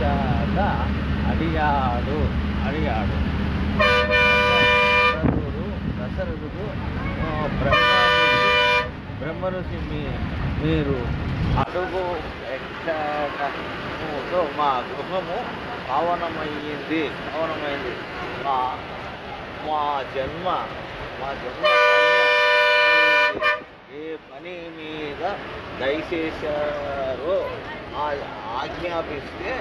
అడగగా అడిగాడు అడిగాడు దశరథుడు బ్రహ్మఋషి మీరు అడుగు ఎక్కడంతో మా గృహము పావనమైంది మా మా జన్మ ఏ పని మీద దయచేశారో ఆజ్ఞాపిస్తే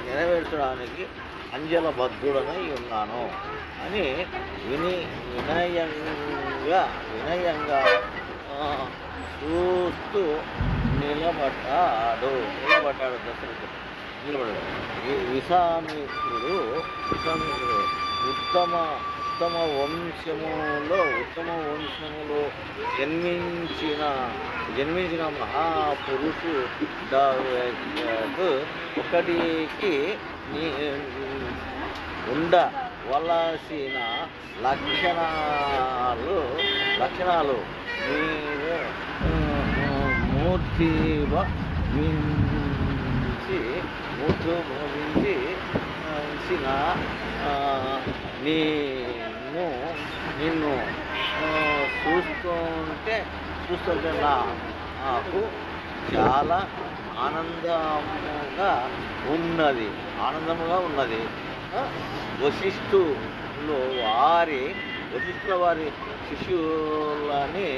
నెరవేర్చడానికి అంజలబద్ధుడనై ఉన్నాను అని వినయంగా చూస్తూ నిలబడ్డాడు దశరథుడు నిలబడ్డాడు. విశ్వామిత్రుడు ఉత్తమ వంశములో జన్మించిన మహాపురుషుడు ఒకటికి ఉండవలసిన లక్షణాలు మీరు మూర్తించిన నిన్ను చూస్తుంటే నాకు చాలా ఆనందముగా ఉన్నది. వశిష్ఠుల వారి శిష్యులని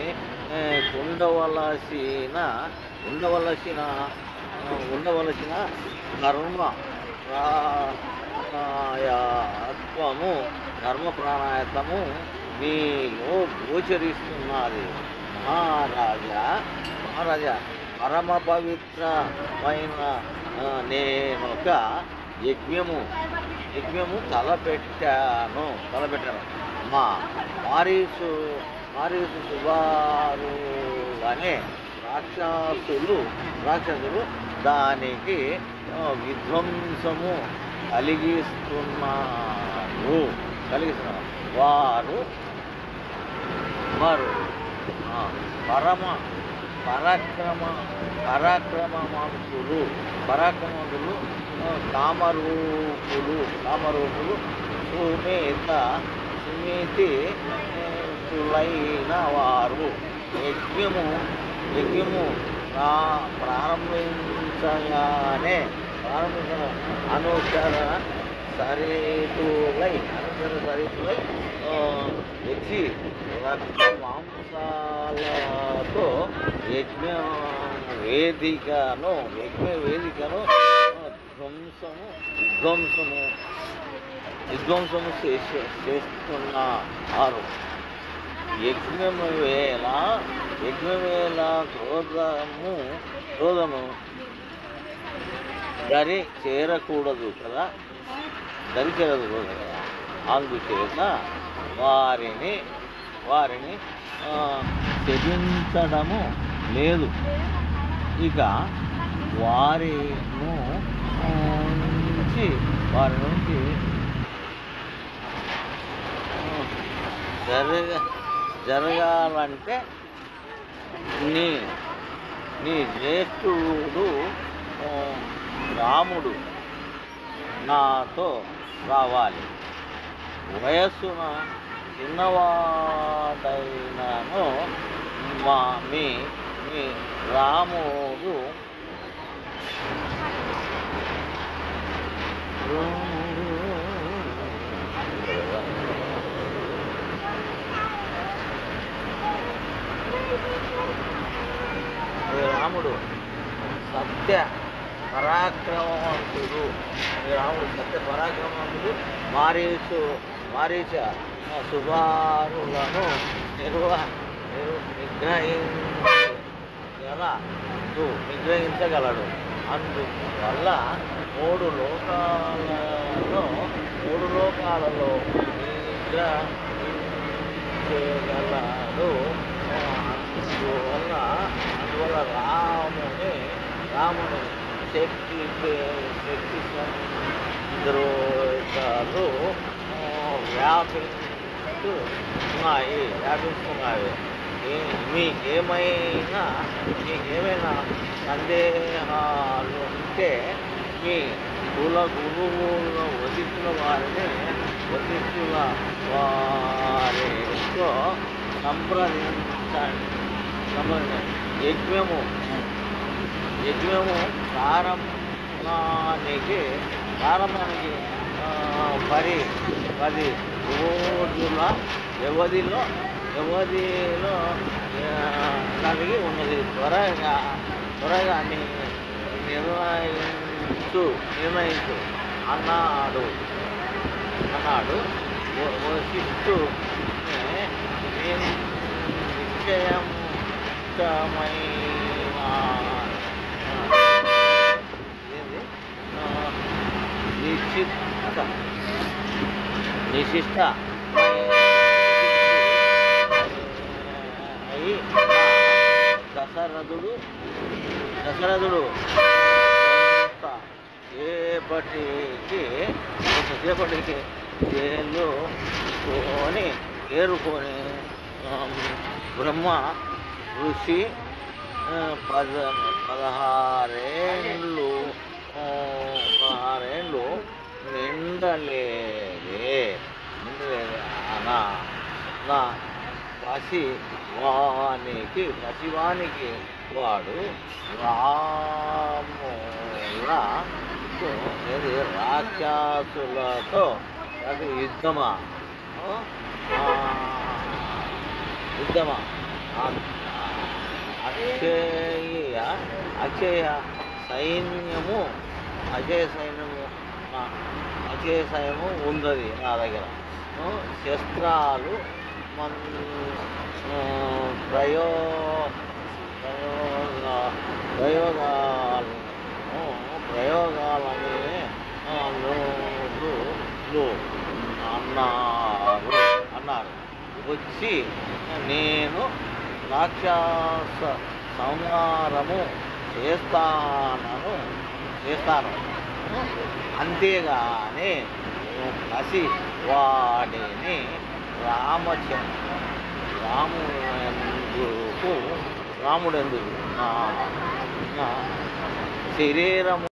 ఉండవలసిన కర్మ ప్రాణాయత్వము నీలో గోచరిస్తున్నది. మహారాజా పరమ పవిత్రమైన నేనొక యజ్ఞము తలపెట్టాను. మా మారీసు సుబారు అనే రాక్షసులు దానికి విధ్వంసము కలిగిస్తున్నారు. వారు పరాక్రమవంతులు కామరూపులు సునీతిలైన వారు యజ్ఞము ప్రారంభించగానే అనుసర సరితులై వచ్చి రక్త మాంసాలతో యజ్ఞ వేదికను విధ్వంసము చేస్తున్నారు. యజ్ఞము వేళ క్రోధము దరి చేరకూడదు కదా. అందుచేత వారిని త్యజించడము లేదు. ఇక వారి నుంచి జరగాలంటే నీ జ్యేష్ఠుడు రాముడు నాతో రావాలి. వయస్సున చిన్నవాడైనను మీ రాముడు సత్య పరాక్రమవంతుడు. మారీచ సుబారులను నిగ్రహించగలడు. అందువల్ల మూడు లోకాలలో నిగ్రహించగలడు. అందువల్ల రాముని శక్తి సంద్రోషాలు వ్యాపిస్తున్నాయి. మీకేమైనా సందేహాలు ఉంటే మీ కుల గురువుల వశిష్ఠుల వారితో సంప్రదించండి. యజ్ఞము ప్రారంభానికి 10 రోజుల వ్యవధిలో కలిగి ఉన్నది. త్వరగా నిర్ణయించు అన్నాడు. వశిష్ఠు నిశిష్ట అయి దశరథుడు కొంతసేపటికి ఏరుకొని బ్రహ్మ ఋషి 16 ఏళ్ళు నిండలేదే నా పసివానికి వాడు రాక్షసులతో యుద్ధమా అక్షయ సైన్యము ఉన్నది నా దగ్గర. శస్త్రాలు ప్రయోగాలని అన్నారు. వచ్చి నేను రాక్షస సంహారము చేస్తాను. అంతేగాని కసి వాడిని రాముడెందుకు నా శరీరము